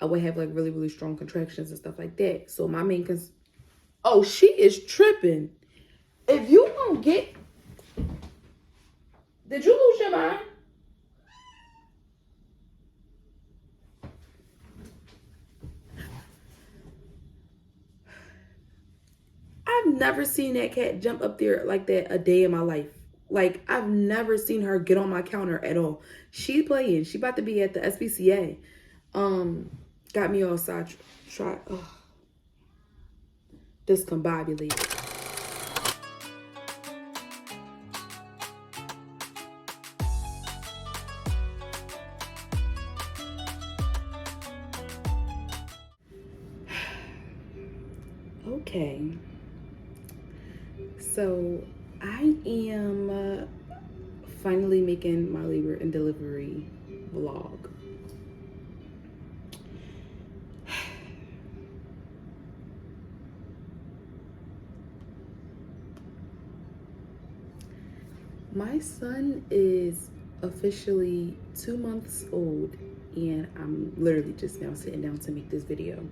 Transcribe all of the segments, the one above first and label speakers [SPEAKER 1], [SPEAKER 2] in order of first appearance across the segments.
[SPEAKER 1] I would have like really, really strong contractions and stuff like that. So my main oh, she is tripping. If you don't get, did you lose your mind? I've never seen that cat jump up there like that a day in my life. Like, I've never seen her get on my counter at all. She playing. She about to be at the SPCA. Got me all side discombobulated. Okay. So, I am finally making my labor and delivery vlog. My son is officially 2 months old, and I'm literally just now sitting down to make this video.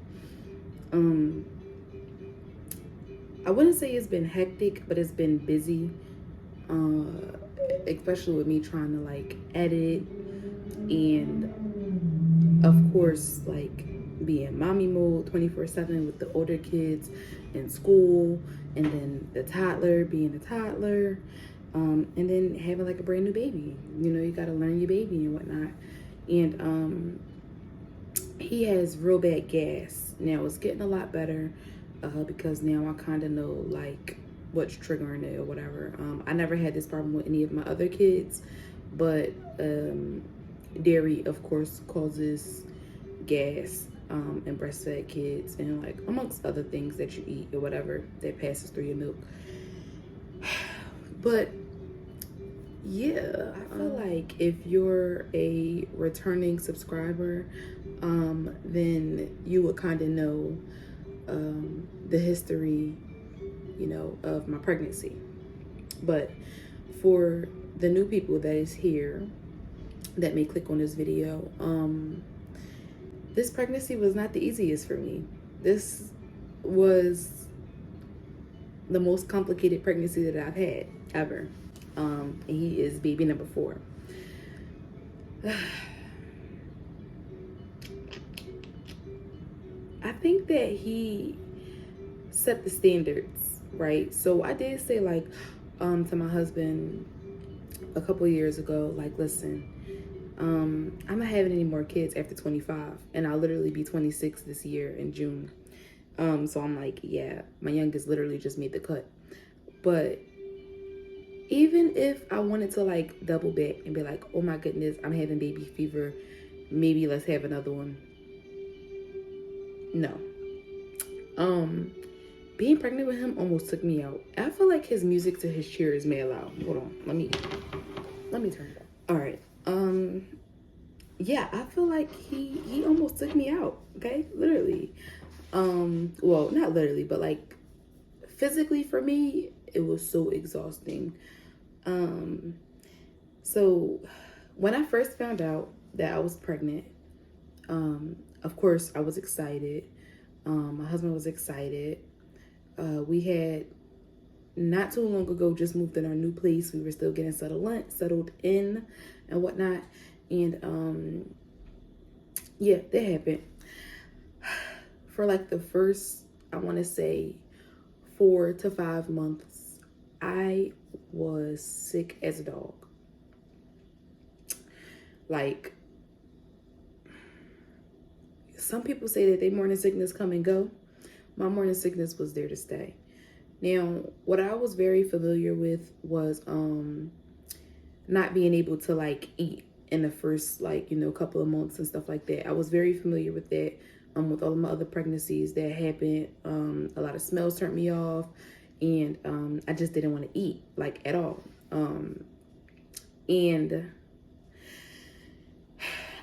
[SPEAKER 1] I wouldn't say it's been hectic, but it's been busy, especially with me trying to like edit and of course like be in mommy mode 24/7 with the older kids in school, and then the toddler being a toddler, and then having like a brand new baby. You know, you got to learn your baby and whatnot. And he has real bad gas. Now it's getting a lot better because now I kind of know like what's triggering it or whatever. I never had this problem with any of my other kids, but dairy of course causes gas in breastfed kids, and like amongst other things that you eat or whatever that passes through your milk. But yeah, I feel like if you're a returning subscriber, then you would kind of know the history, you know, of my pregnancy. But for the new people that is here that may click on this video, this pregnancy was not the easiest for me. This was the most complicated pregnancy that I've had ever. And he is baby number 4. I think that he set the standards, right? So I did say like to my husband a couple years ago, like, listen, I'm not having any more kids after 25, and I'll literally be 26 this year in June. So I'm like, yeah, my youngest literally just made the cut. But even if I wanted to like double back and be like, oh my goodness, I'm having baby fever, maybe let's have another one. No. Being pregnant with him almost took me out. I feel like his music to his chair is mad loud. Hold on, let me turn it up. All right. Yeah, I feel like he almost took me out. Okay, literally. Well, not literally, but like physically for me, it was so exhausting. So when I first found out that I was pregnant, of course I was excited. My husband was excited. We had not too long ago just moved in our new place. We were still getting settled in and whatnot. And yeah, that happened. For like the first, I want to say 4 to 5 months, I was sick as a dog. Like, some people say that their morning sickness come and go. My morning sickness was there to stay. Now, what I was very familiar with was not being able to like eat in the first like, you know, couple of months and stuff like that. I was very familiar with that with all of my other pregnancies that happened. A lot of smells turned me off, and I just didn't want to eat like at all. And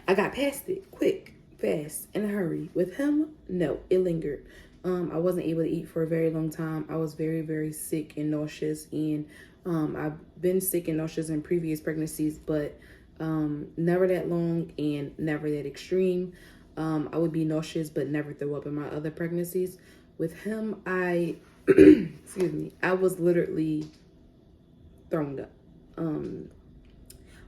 [SPEAKER 1] I got past it quick, fast, in a hurry. With him, no, it lingered. I wasn't able to eat for a very long time. I was very, very sick and nauseous, and I've been sick and nauseous in previous pregnancies, but never that long and never that extreme. I would be nauseous but never throw up in my other pregnancies. With him, I excuse me, I was literally thrown up.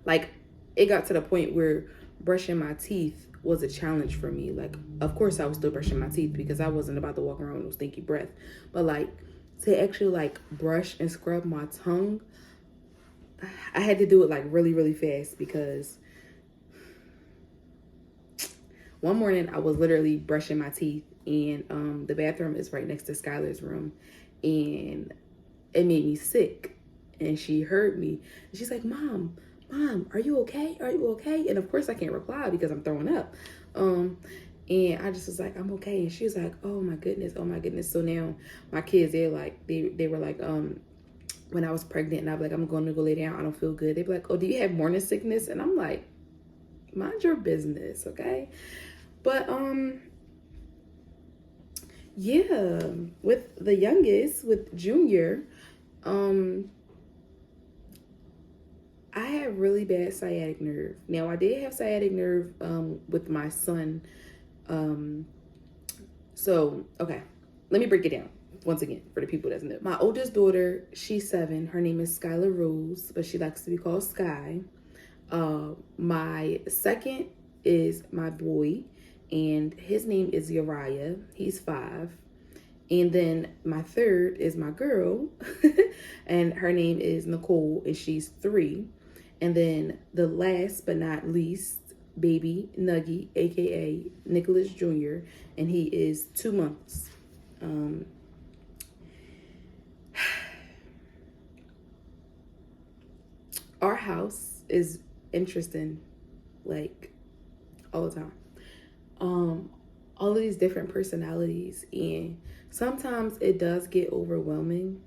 [SPEAKER 1] Like, it got to the point where brushing my teeth was a challenge for me. Like, of course I was still brushing my teeth because I wasn't about to walk around with no stinky breath. But like, to actually like brush and scrub my tongue, I had to do it like really, really fast because one morning I was literally brushing my teeth and the bathroom is right next to Skylar's room, and it made me sick. And she heard me and she's like, Mom, are you okay? Are you okay? And of course I can't reply because I'm throwing up. And I just was like, I'm okay. And she was like, oh my goodness. So now my kids, they were like, when I was pregnant and I'd be like, I'm going to go lay down, I don't feel good. They'd be like, oh, do you have morning sickness? And I'm like, mind your business, okay? But yeah, with the youngest, with Junior, I had really bad sciatic nerve. Now I did have sciatic nerve with my son. So okay, let me break it down once again for the people that know. My oldest daughter, she's 7. Her name is Skylar Rose, but she likes to be called Sky. My second is my boy, and his name is Uriah. He's 5. And then my third is my girl, and her name is Nicole, and she's 3. And then the last but not least, baby Nuggy, aka Nicholas Jr., and he is 2 months. Our house is interesting, like, all the time. All of these different personalities, and sometimes it does get overwhelming,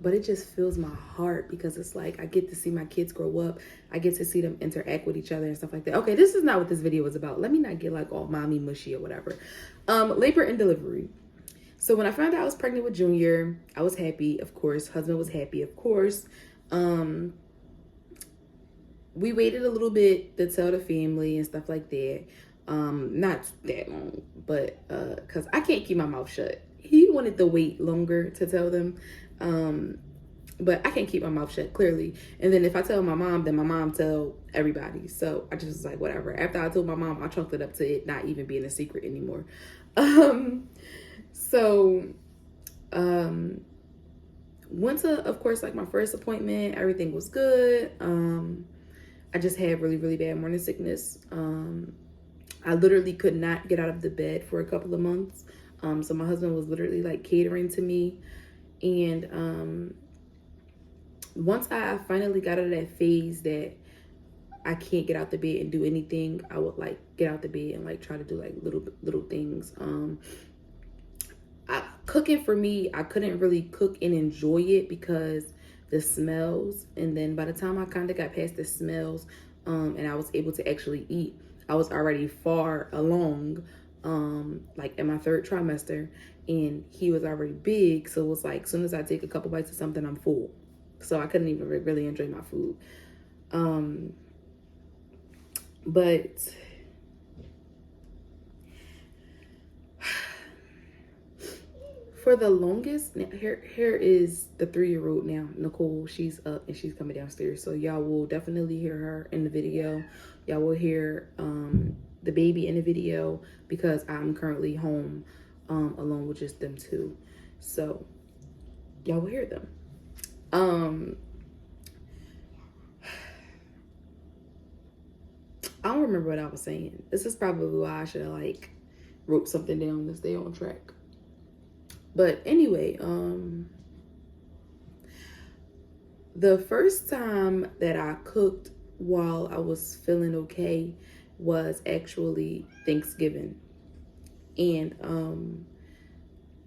[SPEAKER 1] but it just fills my heart because it's like I get to see my kids grow up. I get to see them interact with each other and stuff like that. Okay, this is not what this video is about. Let me not get like all mommy mushy or whatever. Labor and delivery. So when I found out I was pregnant with Junior, I was happy, of course. Husband was happy, of course. We waited a little bit to tell the family and stuff like that. Not that long, but because I can't keep my mouth shut. He wanted to wait longer to tell them, but I can't keep my mouth shut, clearly. And then if I tell my mom, then my mom tell everybody. So I just was like, whatever. After I told my mom, I chalked it up to it not even being a secret anymore. Went to, of course, like my first appointment. Everything was good. I just had really, really bad morning sickness. I literally could not get out of the bed for a couple of months. So my husband was literally like catering to me. And once I finally got out of that phase that I can't get out the bed and do anything, I would like get out the bed and like try to do like little things. Cooking for me, I couldn't really cook and enjoy it because the smells. And then by the time I kind of got past the smells, and I was able to actually eat, I was already far along, like in my 3rd trimester, and he was already big. So it was like, as soon as I take a couple bites of something, I'm full. So I couldn't even really enjoy my food. But for the longest, here is the 3-year-old now, Nicole. She's up and she's coming downstairs. So y'all will definitely hear her in the video. Y'all will hear the baby in the video because I'm currently home alone with just them 2. So y'all will hear them. I don't remember what I was saying. This is probably why I should have like wrote something down to stay on track. But anyway, the first time that I cooked while I was feeling okay was actually Thanksgiving. And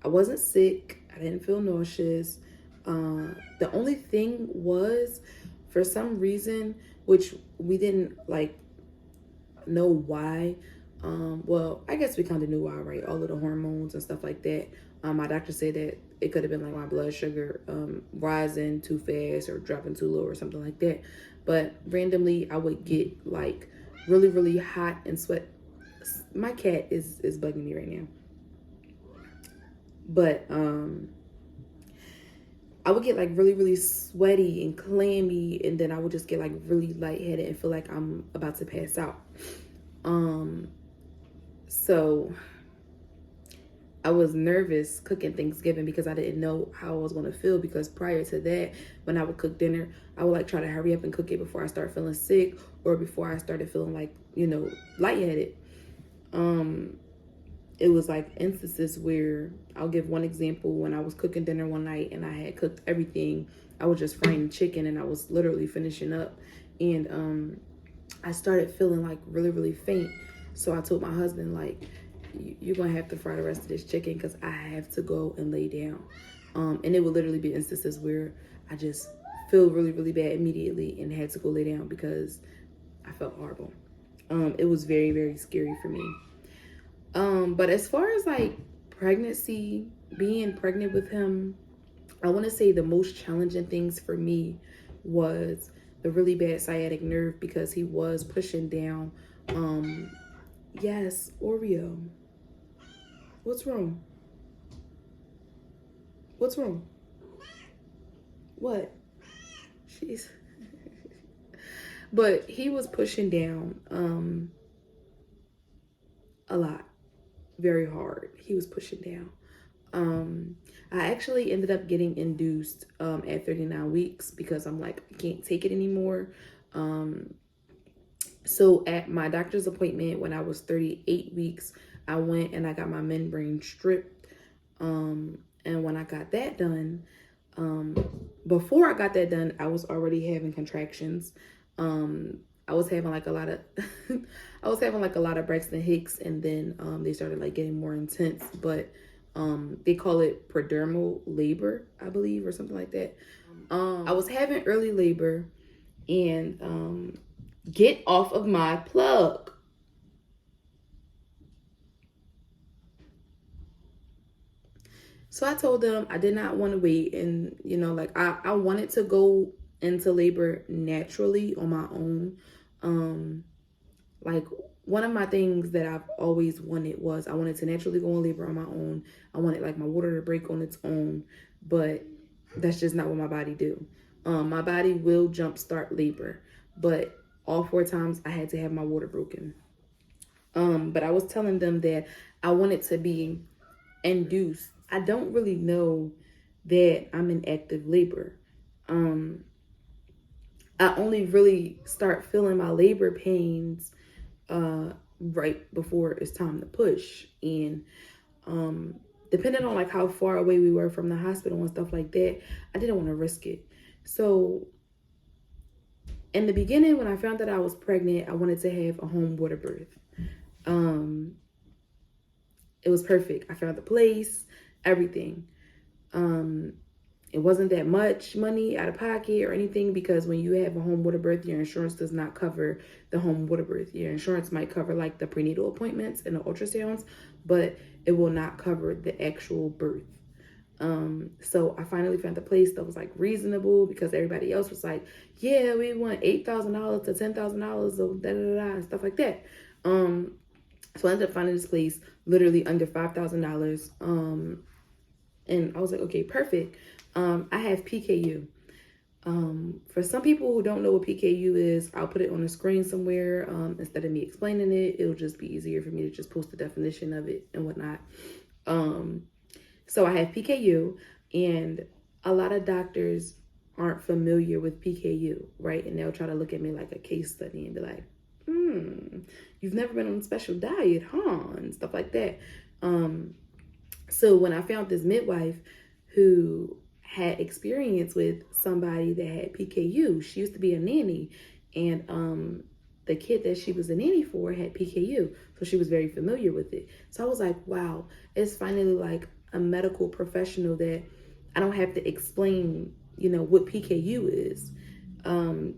[SPEAKER 1] I wasn't sick. I didn't feel nauseous. The only thing was, for some reason, which we didn't like know why. Well, I guess we kind of knew why, right? All of the hormones and stuff like that. My doctor said that it could have been like my blood sugar rising too fast or dropping too low or something like that. But randomly, I would get like really, really hot and sweat. My cat is bugging me right now. But I would get like really, really sweaty and clammy, and then I would just get like really lightheaded and feel like I'm about to pass out. So I was nervous cooking Thanksgiving because I didn't know how I was going to feel, because prior to that, when I would cook dinner, I would like try to hurry up and cook it before I start feeling sick or before I started feeling like, lightheaded. It was like instances where, I'll give one example. When I was cooking dinner one night and I had cooked everything, I was just frying chicken and I was literally finishing up, and I started feeling like really, really faint. So I told my husband, like, you're gonna have to fry the rest of this chicken because I have to go and lay down. And it would literally be instances where I just feel really, really bad immediately and had to go lay down because I felt horrible. It was very, very scary for me. But as far as like pregnancy, being pregnant with him, I want to say the most challenging things for me was the really bad sciatic nerve, because he was pushing down. Yes, Oreo. What's wrong? What's wrong? What? Jeez. But he was pushing down a lot, very hard. He was pushing down. I actually ended up getting induced at 39 weeks because I'm like, I can't take it anymore. So at my doctor's appointment when I was 38 weeks, I went and I got my membrane stripped. And when I got that done, before I got that done, I was already having contractions. I was having like a lot of, I was having like a lot of Braxton Hicks, and then they started like getting more intense. But they call it predermal labor, I believe, or something like that. I was having early labor, and get off of my plug. So I told them I did not want to wait, and like I wanted to go into labor naturally on my own. Like one of my things that I've always wanted was I wanted to naturally go in labor on my own. I wanted like my water to break on its own, but that's just not what my body do. My body will jumpstart labor, but all 4 times I had to have my water broken. But I was telling them that I wanted to be induced. I don't really know that I'm in active labor. I only really start feeling my labor pains right before it's time to push. And depending on like how far away we were from the hospital and stuff like that, I didn't want to risk it. So in the beginning, when I found that I was pregnant, I wanted to have a home water birth. It was perfect. I found the place, everything. It wasn't that much money out of pocket or anything, because when you have a home water birth, your insurance does not cover the home water birth. Your insurance might cover like the prenatal appointments and the ultrasounds, but it will not cover the actual birth. So I finally found a place that was like reasonable, because everybody else was like, yeah, we want $8,000 to $10,000 or da da da and stuff like that. So I ended up finding this place literally under $5,000. And I was like, okay, perfect. I have PKU. For some people who don't know what PKU is, I'll put it on the screen somewhere. Instead of me explaining it, it'll just be easier for me to just post the definition of it and whatnot. So I have PKU, and a lot of doctors aren't familiar with PKU, right? And they'll try to look at me like a case study and be like, you've never been on a special diet, huh? And stuff like that. So when I found this midwife who had experience with somebody that had PKU, she used to be a nanny, and the kid that she was a nanny for had PKU, so she was very familiar with it. So I was like, wow, it's finally like a medical professional that I don't have to explain, what PKU is,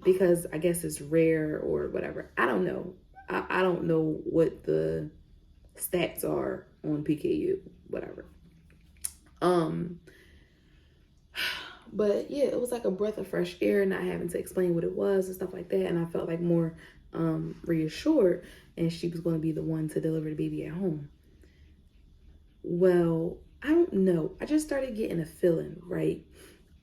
[SPEAKER 1] because I guess it's rare or whatever. I don't know. I don't know what the stats are on PKU, whatever. But yeah, it was like a breath of fresh air, not having to explain what it was and stuff like that. And I felt like more reassured, and she was going to be the one to deliver the baby at home. Well, I don't know. I just started getting a feeling, right?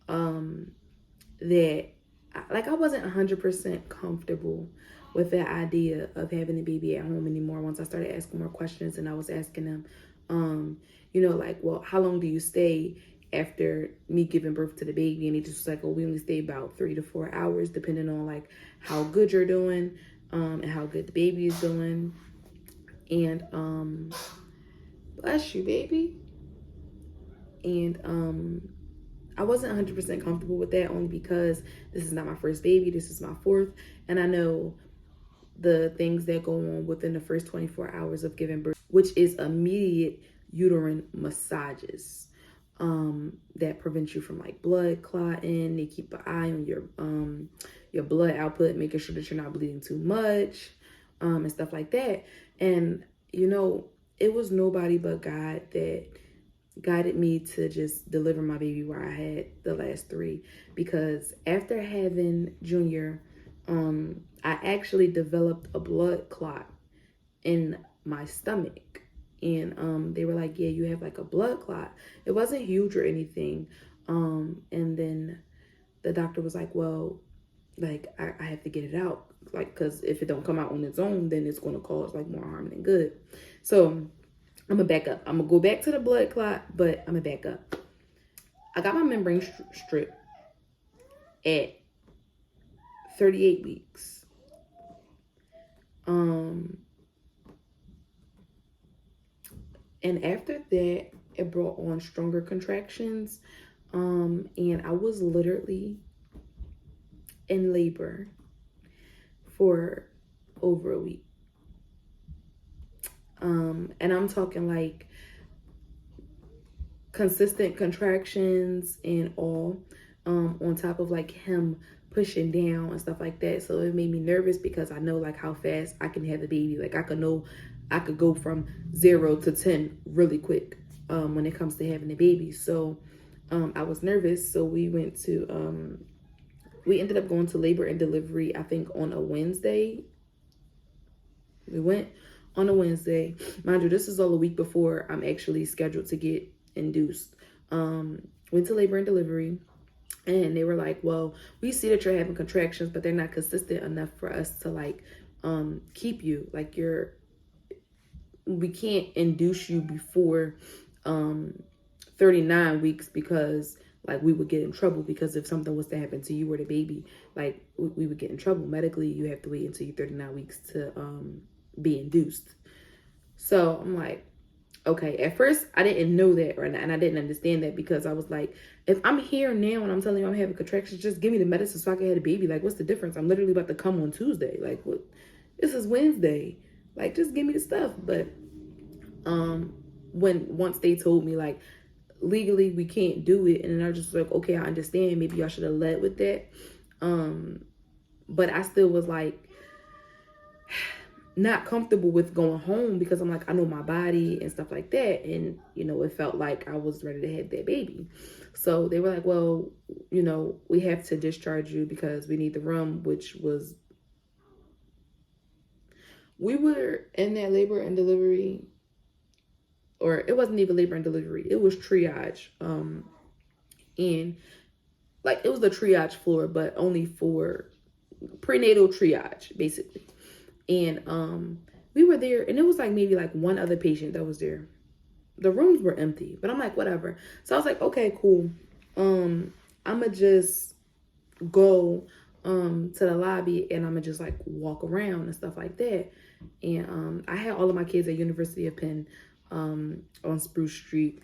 [SPEAKER 1] That I wasn't 100% comfortable with the idea of having a baby at home anymore. Once I started asking more questions, and I was asking them, like, well, how long do you stay after me giving birth to the baby? And it just was like, oh, we only stay about 3 to 4 hours, depending on like how good you're doing, and how good the baby is doing. And bless you, baby. And I wasn't 100% comfortable with that, only because this is not my first baby. This is my fourth. And I know the things that go on within the first 24 hours of giving birth, which is immediate uterine massages that prevent you from like blood clotting. They keep an eye on your blood output, making sure that you're not bleeding too much, and stuff like that. And it was nobody but God that guided me to just deliver my baby where I had the last 3. Because after having Junior, I actually developed a blood clot in my stomach. And they were like, yeah, you have like a blood clot. It wasn't huge or anything. And then the doctor was like, well, like I have to get it out. Like, because if it don't come out on its own, then it's going to cause like more harm than good. So I'm going to back up. I'm going to go back to the blood clot, but I'm going to back up. I got my membrane strip at 38 weeks. And after that, it brought on stronger contractions. And I was literally in labor for over a week. And I'm talking like consistent contractions and all, on top of like him pushing down and stuff like that. So it made me nervous, because I know like how fast I can have a baby. Like I could go from 0 to 10 really quick, when it comes to having a baby. So I was nervous. So we ended up going to labor and delivery, I think on a Wednesday. We went on a Wednesday. Mind you, this is all a week before I'm actually scheduled to get induced. Went to labor and delivery, and they were like, well, we see that you're having contractions, but they're not consistent enough for us to like keep you. Like we can't induce you before 39 weeks, because like we would get in trouble. Because if something was to happen to you or the baby, like we would get in trouble medically. You have to wait until you're 39 weeks to be induced. So I'm like, okay. At first I didn't know that, and I didn't understand that, because I was like, if I'm here now and I'm telling you I'm having contractions, just give me the medicine so I can have a baby. Like, what's the difference? I'm literally about to come on Tuesday. Like, what? This is Wednesday. Like, just give me the stuff. But once they told me like legally we can't do it, and then I was just like, okay, I understand. Maybe I should have led with that. But I still was like not comfortable with going home, because I'm like, I know my body and stuff like that. And, it felt like I was ready to have that baby. So they were like, well, we have to discharge you because we need the room, which was, we were in that labor and delivery, or it wasn't even labor and delivery. It was triage. And like, it was the triage floor, but only for prenatal triage, basically. And we were there, and it was like maybe like one other patient that was there. The rooms were empty, but I'm like, whatever. So I was like, okay, cool. I'ma just go to the lobby, and I'ma just like walk around and stuff like that. And I had all of my kids at University of Penn on Spruce Street.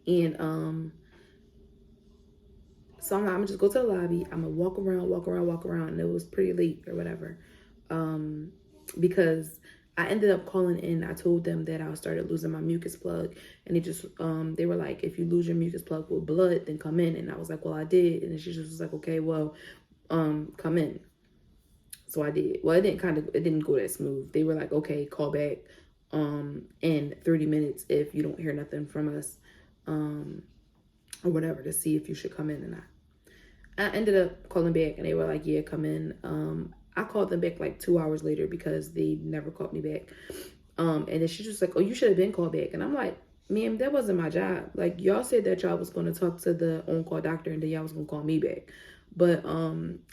[SPEAKER 1] And so I'm gonna just go to the lobby. I'm gonna walk around, and it was pretty late or whatever. Because I ended up calling in. I told them that I started losing my mucus plug, and they were like, if you lose your mucus plug with blood, then come in. And I was like, well, I did. And she just was like, okay, well, come in. So I did. Well, it didn't go that smooth. They were like, okay, call back in 30 minutes if you don't hear nothing from us, or whatever, to see if you should come in or not. I ended up calling back, and they were like, yeah, come in. I called them back like 2 hours later because they never called me back. And then she's just like, oh, you should have been called back. And I'm like, ma'am, that wasn't my job. Like, y'all said that y'all was going to talk to the on-call doctor and then y'all was going to call me back. But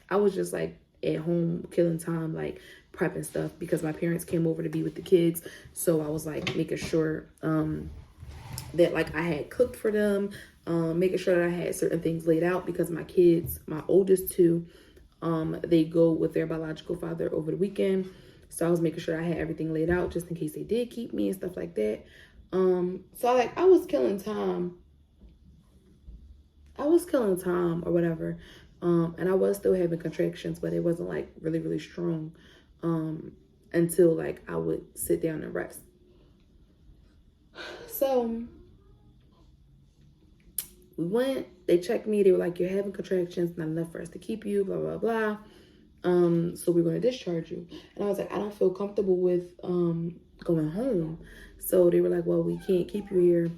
[SPEAKER 1] I was just like at home killing time, like prepping stuff because my parents came over to be with the kids. So I was like making sure that like I had cooked for them, making sure that I had certain things laid out because my kids, my oldest two, they go with their biological father over the weekend. So I was making sure I had everything laid out just in case they did keep me and stuff like that. So like I was killing time. Or whatever. And I was still having contractions, but it wasn't like really, really strong. Until like I would sit down and rest. So we went, they checked me, they were like, you're having contractions, not enough for us to keep you, blah, blah, blah. So we're going to discharge you. And I was like, I don't feel comfortable with going home. So they were like, well, we can't keep you here.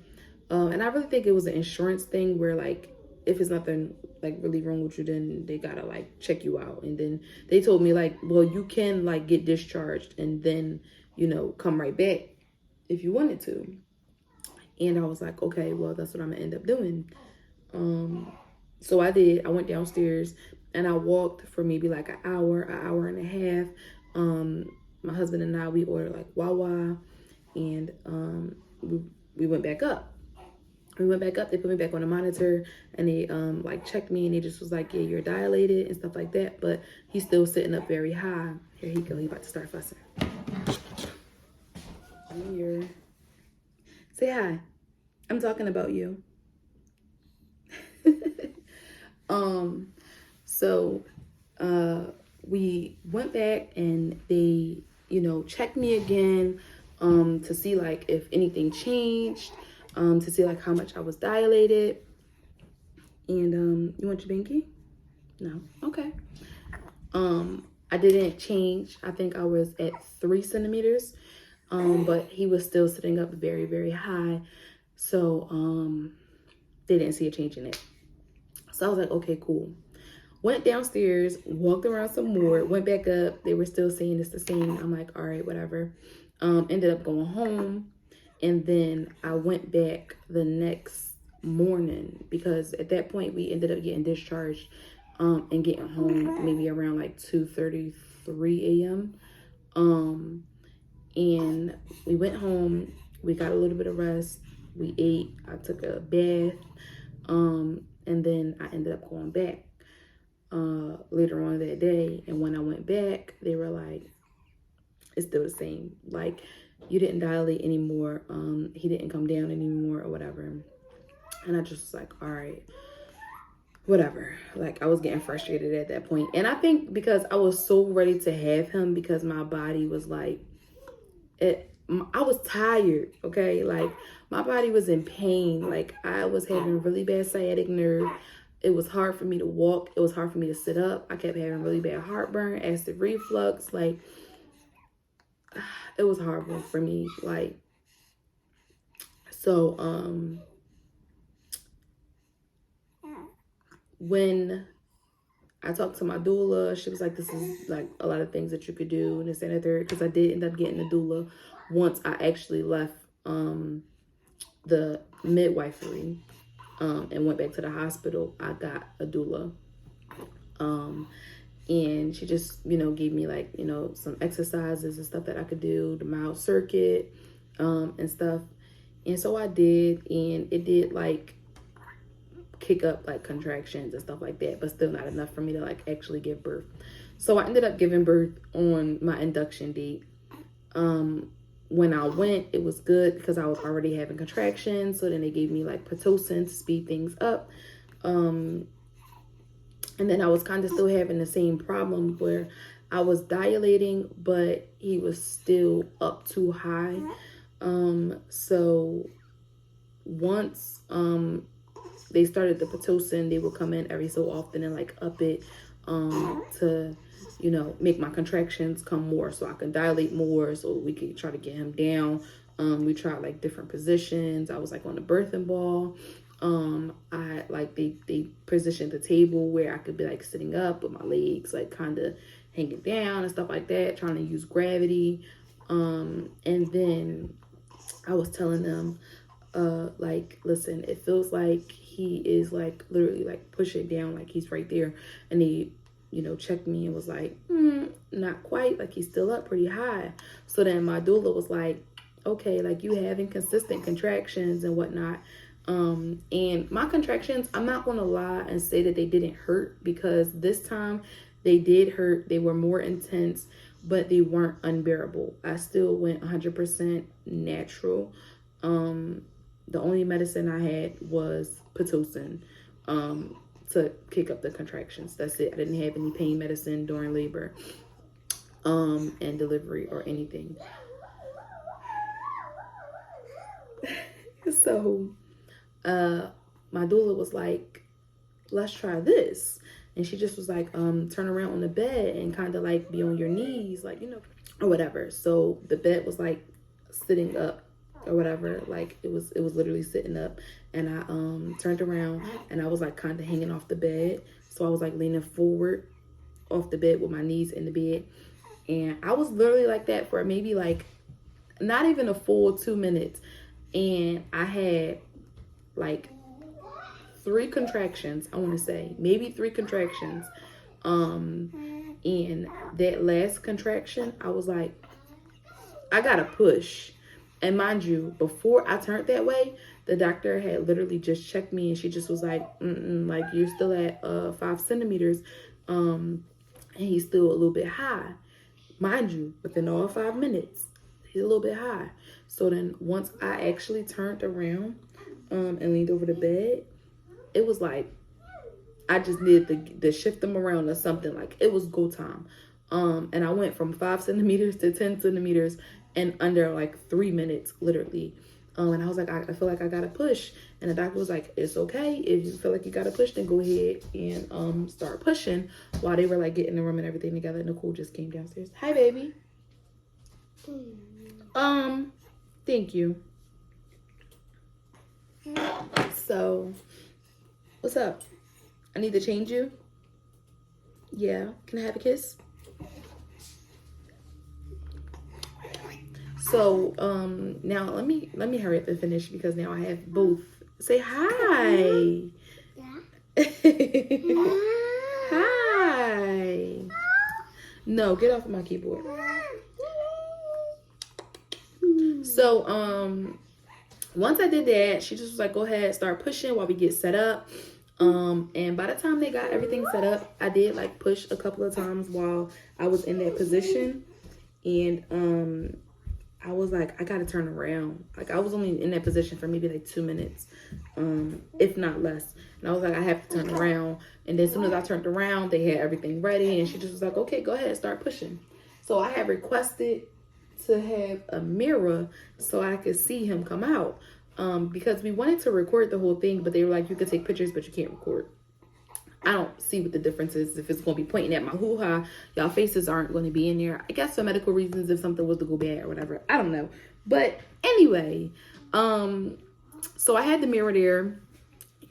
[SPEAKER 1] And I really think it was an insurance thing where like, if it's nothing like really wrong with you, then they gotta like check you out. And then they told me like, well, you can like get discharged and then, you know, come right back if you wanted to. And I was like, okay, well, that's what I'm gonna end up doing. So I did. I went downstairs and I walked for maybe like an hour and a half. My husband and I, we ordered like Wawa, and we went back up. We went back up, they put me back on the monitor, and they like checked me, and they just was like, yeah, you're dilated and stuff like that, but he's still sitting up very high. Here he go, he about to start fussing. Here. Say hi. I'm talking about you. So we went back and they, you know, checked me again to see like if anything changed. To see like how much I was dilated. And you want your binky? No? Okay. I didn't change. I think I was at 3 centimeters. But he was still sitting up very, very high. So they didn't see a change in it. So I was like, okay, cool. Went downstairs, walked around some more, went back up. They were still saying it's the same. I'm like, all right, whatever. Ended up going home. And then I went back the next morning because at that point we ended up getting discharged and getting home maybe around like 2:33 a.m. And we went home, we got a little bit of rest, we ate, I took a bath, and then I ended up going back later on that day. And when I went back, they were like, it's still the same. Like, you didn't dilate anymore. He didn't come down anymore or whatever. And I just was like, all right, whatever. Like, I was getting frustrated at that point. And I think because I was so ready to have him because my body was like, I was tired, okay? Like, my body was in pain. Like, I was having really bad sciatic nerve. It was hard for me to walk. It was hard for me to sit up. I kept having really bad heartburn, acid reflux, like, it was horrible for me. Like, so when I talked to my doula, she was like, this is like a lot of things that you could do and this and the third, because I did end up getting a doula once I actually left the midwifery and went back to the hospital. I got a doula. And she just, you know, gave me like, you know, some exercises and stuff that I could do, the mild circuit, and stuff. And so I did, and it did like kick up like contractions and stuff like that, but still not enough for me to like actually give birth. So I ended up giving birth on my induction date. When I went, it was good because I was already having contractions. So then they gave me like Pitocin to speed things up. And then I was kind of still having the same problem where I was dilating, but he was still up too high. So once they started the Pitocin, they would come in every so often and like up it to, you know, make my contractions come more so I can dilate more so we could try to get him down. We tried like different positions. I was like on the birthing ball. I like they positioned the table where I could be like sitting up with my legs like kind of hanging down and stuff like that, trying to use gravity. And then I was telling them, like, listen, it feels like he is like literally like pushing down, like he's right there. And he, you know, checked me and was like, not quite, like he's still up pretty high. So then my doula was like, okay, like you having consistent contractions and whatnot. And my contractions, I'm not gonna lie and say that they didn't hurt, because this time they did hurt. They were more intense, but they weren't unbearable. I still went 100% natural. The only medicine I had was Pitocin to kick up the contractions. That's it. I didn't have any pain medicine during labor and delivery or anything. So my doula was like, let's try this. And she just was like, turn around on the bed and kind of like be on your knees, like, you know, or whatever. So the bed was like sitting up or whatever, like it was literally sitting up. And I turned around and I was like kind of hanging off the bed. So I was like leaning forward off the bed with my knees in the bed. And I was literally like that for maybe like not even a full 2 minutes. And I had like 3 contractions, I want to say, maybe 3 contractions. And that last contraction, I was like, I gotta push. And mind you, before I turned that way, the doctor had literally just checked me, and she just was like, like you're still at 5 centimeters, and he's still a little bit high. Mind you, within all 5 minutes, he's a little bit high. So then once I actually turned around and leaned over the bed, it was like I just needed to shift them around or something. Like it was go time. And I went from 5 centimeters to 10 centimeters in under like 3 minutes, literally. And I was like, I feel like I gotta push. And the doctor was like, it's okay. If you feel like you gotta push, then go ahead and start pushing. While they were like getting the room and everything together, Nicole just came downstairs. Hi, baby. Thank you. So, what's up? I need to change you? Yeah. Can I have a kiss? So, now let me hurry up and finish, because now I have both. Say hi. Yeah. Hi. No, get off of my keyboard. So, once I did that, she just was like, go ahead, start pushing while we get set up. And by the time they got everything set up, I did like push a couple of times while I was in that position. And, I was like, I gotta turn around. Like I was only in that position for maybe like 2 minutes, if not less. And I was like, I have to turn around. And then as soon as I turned around, they had everything ready. And she just was like, okay, go ahead, start pushing. So I had requested to have a mirror so I could see him come out. Because we wanted to record the whole thing, but they were like, you could take pictures, but you can't record. I don't see what the difference is. If it's going to be pointing at my hoo-ha, y'all faces aren't going to be in there. I guess for medical reasons, if something was to go bad or whatever. I don't know. But anyway, so I had the mirror there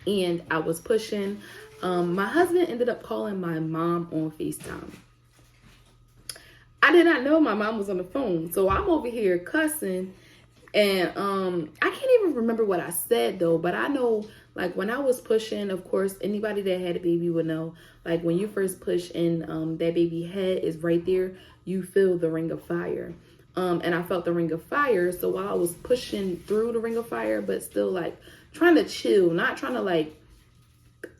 [SPEAKER 1] and I was pushing. My husband ended up calling my mom on FaceTime. I did not know my mom was on the phone. So I'm over here cussing. And I can't even remember what I said though, but I know like when I was pushing, of course, anybody that had a baby would know, like when you first push and that baby head is right there, you feel the ring of fire. And I felt the ring of fire. So while I was pushing through the ring of fire, but still like trying to chill, not trying to like,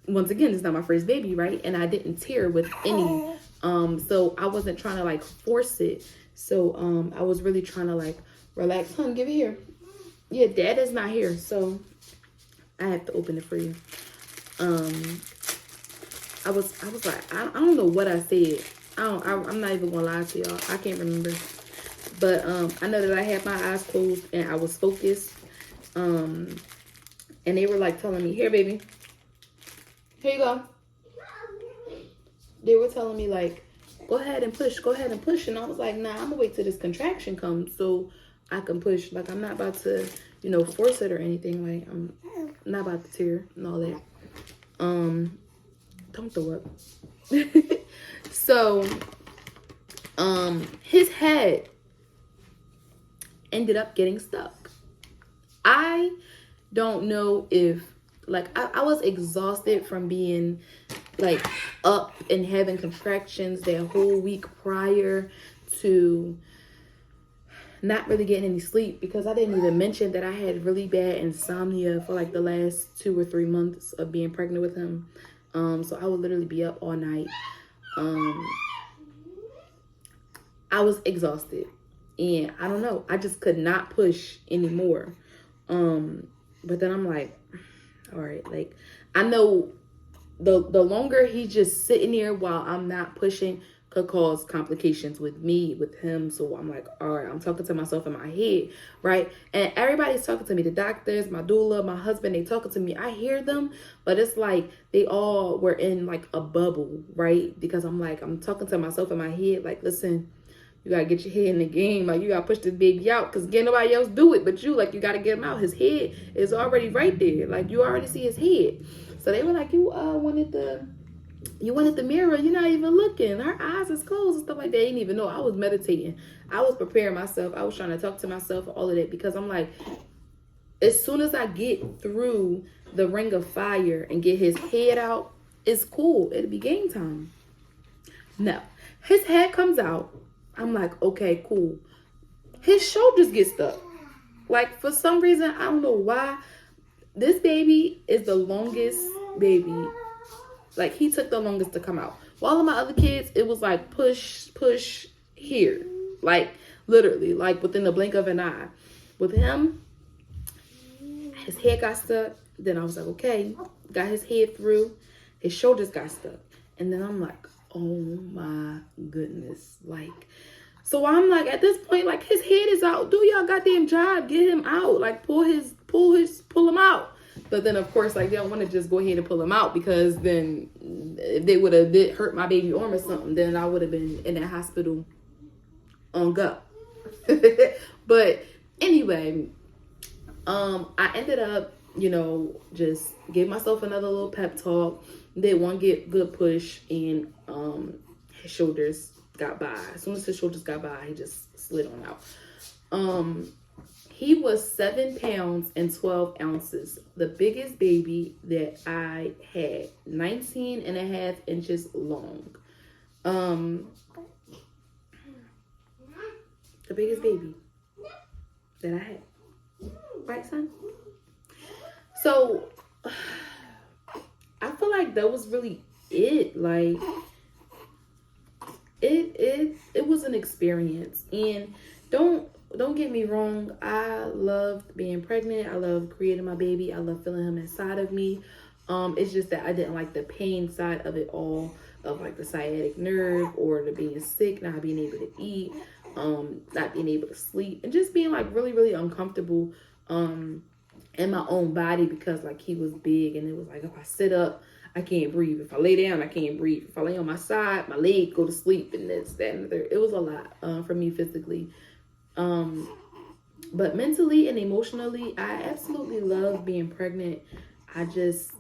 [SPEAKER 1] once again, it's not my first baby, right? And I didn't tear with any, so I wasn't trying to like force it. So I was really trying to like relax. Hon, give it here. Yeah, dad is not here, so I have to open it for you. I was like, I don't know what I said. I'm not even gonna lie to y'all. I can't remember. But I know that I had my eyes closed and I was focused. And they were like telling me, here, baby. Here you go. They were telling me like, go ahead and push, go ahead and push. And I was like, nah, I'm gonna wait till this contraction comes so I can push. Like, I'm not about to, you know, force it or anything. Like, I'm not about to tear and all that. Don't throw up. So His head ended up getting stuck. I don't know if, like, I was exhausted from being like up and having contractions that whole week prior to not really getting any sleep, because I didn't even mention that I had really bad insomnia for like the last 2 or 3 months of being pregnant with him. So I would literally be up all night. I was exhausted, and I don't know, I just could not push anymore. But then I'm like, all right, like, I know the longer he's just sitting there while I'm not pushing could cause complications with me, with him. So I'm like, all right, I'm talking to myself in my head, right? And everybody's talking to me, the doctors, my doula, my husband, they talking to me. I hear them, but it's like they all were in like a bubble, right? Because I'm like, I'm talking to myself in my head, like, listen, you gotta get your head in the game. Like, you gotta push this baby out, because can't nobody else do it but you. Like, you gotta get him out. His head is already right there. Like, you already see his head. So they were like, you wanted the mirror. You're not even looking. Her eyes is closed and stuff like that. They didn't even know. I was meditating. I was preparing myself. I was trying to talk to myself, all of that, because I'm like, as soon as I get through the ring of fire and get his head out, it's cool. It'll be game time. No, his head comes out. I'm like, okay, cool. His shoulders get stuck. Like, for some reason, I don't know why. This baby is the longest baby. Like, he took the longest to come out. While all of my other kids, it was like push here. Like, literally, like within the blink of an eye. With him, his head got stuck. Then I was like, okay, got his head through. His shoulders got stuck. And then I'm like, oh my goodness. Like, so I'm like, at this point, like, his head is out. Do y'all goddamn job. Get him out. Like, pull him out. But then, of course, like, they don't want to just go ahead and pull him out, because then if they would have hurt my baby arm or something, then I would have been in that hospital on go. But anyway, I ended up, just gave myself another little pep talk. Did one good push, and his shoulders got by. As soon as his shoulders got by, he just slid on out. He was 7 pounds and 12 ounces. The biggest baby that I had, 19 and a half inches long. The biggest baby that I had. Right, son? So, I feel like that was really it. Like, it was an experience. And don't get me wrong, I loved being pregnant. I love creating my baby. I love feeling him inside of me. It's just that I didn't like the pain side of it all, of like the sciatic nerve, or the being sick, not being able to eat, not being able to sleep, and just being like really, really uncomfortable in my own body, because like he was big, and it was like, if I sit up, I can't breathe. If I lay down, I can't breathe. If I lay on my side, my leg go to sleep, and this, that, and the third. It was a lot for me physically. But mentally and emotionally, I absolutely love being pregnant. I just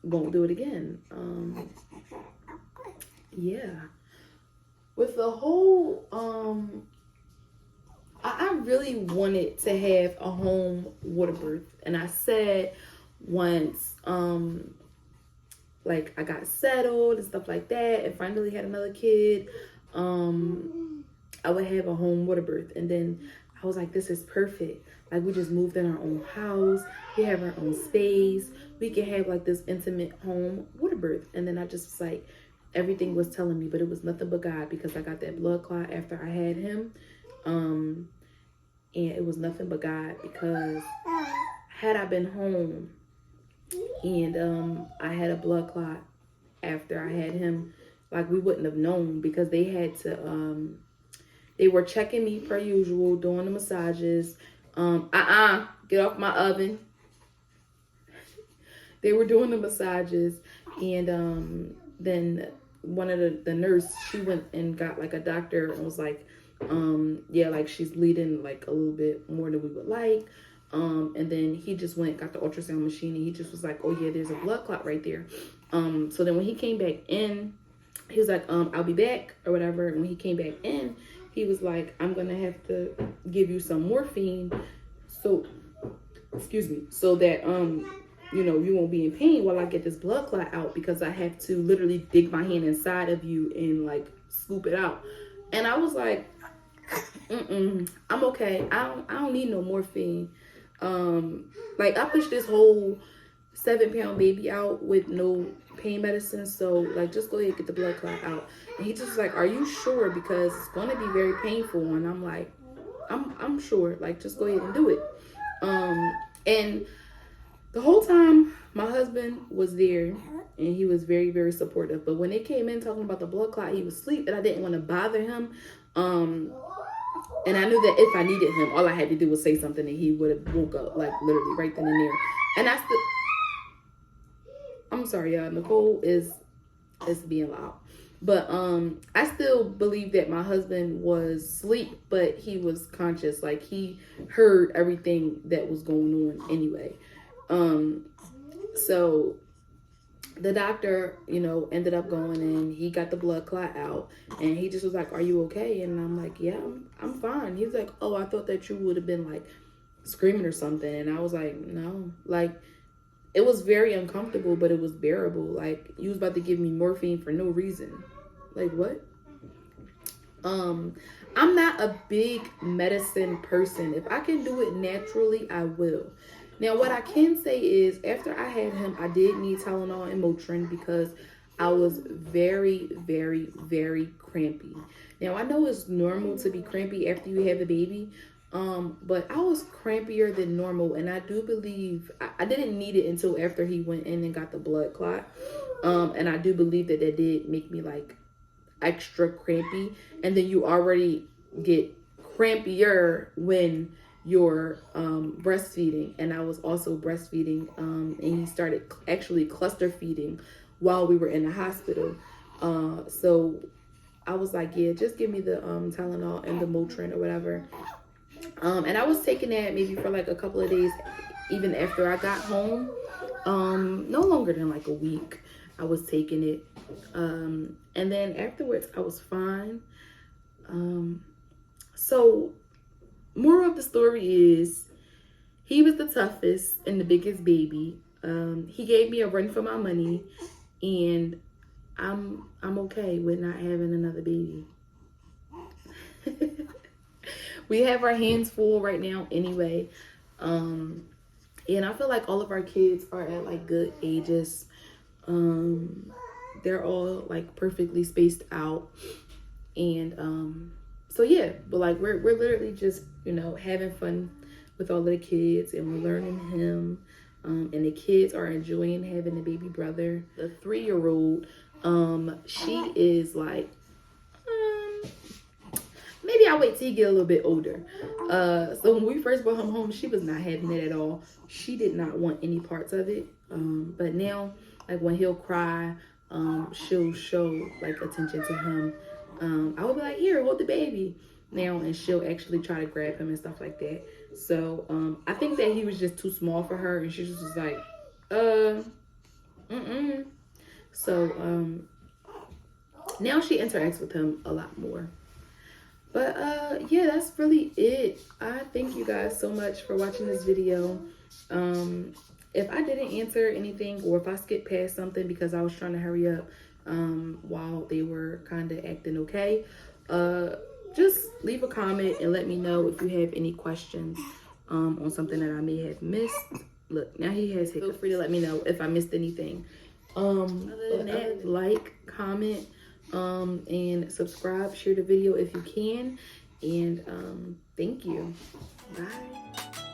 [SPEAKER 1] won't do it again. Yeah. With the whole, I really wanted to have a home water birth. And I said once, like, I got settled and stuff like that, and finally had another kid, I would have a home water birth. And then I was like, this is perfect. Like, we just moved in our own house. We have our own space. We can have like this intimate home water birth. And then I just was like, everything was telling me, but it was nothing but God, because I got that blood clot after I had him. And it was nothing but God, because had I been home and I had a blood clot after I had him, like, we wouldn't have known, because they had to, they were checking me per usual, doing the massages. Get off my oven. They were doing the massages, and then one of the nurse, she went and got like a doctor and was like, yeah, like, she's bleeding like a little bit more than we would like. And then he just went, got the ultrasound machine, and he just was like, oh yeah, there's a blood clot right there. So then when he came back in, he was like, I'll be back or whatever. And when he came back in, he was like, I'm gonna have to give you some morphine, so excuse me, so that you know, you won't be in pain while I get this blood clot out, because I have to literally dig my hand inside of you and like scoop it out. And I was like, I'm okay. I don't need no morphine. Like I pushed this whole 7-pound baby out with no pain medicine, so like just go ahead and get the blood clot out. And he just was like, are you sure, because it's going to be very painful? And I'm like, I'm sure, like just go ahead and do it. And the whole time my husband was there and he was very, very supportive, but when they came in talking about the blood clot, he was asleep and I didn't want to bother him. And I knew that if I needed him, all I had to do was say something and he would have woke up, like literally right then and there. And I still, I'm sorry, y'all, Nicole is being loud. But I still believe that my husband was asleep, but he was conscious. Like he heard everything that was going on anyway. So the doctor, you know, ended up going in. He got the blood clot out, and he just was like, "Are you okay?" And I'm like, "Yeah, I'm fine." He's like, "Oh, I thought that you would have been like screaming or something." And I was like, "No." Like it was very uncomfortable, but it was bearable. Like you was about to give me morphine for no reason. Like what? I'm not a big medicine person. If I can do it naturally, I will. Now, what I can say is after I had him, I did need Tylenol and Motrin because I was very, very, very crampy. Now, I know it's normal to be crampy after you have a baby, but I was crampier than normal, and I do believe I didn't need it until after he went in and got the blood clot, and I do believe that did make me like extra crampy, and then you already get crampier when you're breastfeeding. And I was also breastfeeding, and he started actually cluster feeding while we were in the hospital, so I was like, yeah, just give me the Tylenol and the Motrin or whatever. And I was taking that maybe for like a couple of days even after I got home. No longer than like a week I was taking it. And then afterwards I was fine. So moral of the story is he was the toughest and the biggest baby. He gave me a run for my money, and I'm okay with not having another baby. We have our hands full right now anyway. And I feel like all of our kids are at like good ages. They're all like perfectly spaced out. And so yeah, but like we're literally just, you know, having fun with all of the kids, and we're learning him. And the kids are enjoying having a baby brother. The 3-year-old, she is like, maybe I'll wait till he get a little bit older. So when we first brought him home, she was not having it at all. She did not want any parts of it. But now, like when he'll cry, she'll show like attention to him. I would be like, here, hold the baby now, and she'll actually try to grab him and stuff like that. So I think that he was just too small for her, and she just was like, So now she interacts with him a lot more. But yeah, that's really it. I thank you guys so much for watching this video. If I didn't answer anything, or if I skipped past something because I was trying to hurry up while they were kind of acting okay, just leave a comment and let me know if you have any questions on something that I may have missed. Look, now he has hiccups. Feel free to let me know if I missed anything. Other than that, like, comment, and subscribe, share the video if you can, and thank you. Bye.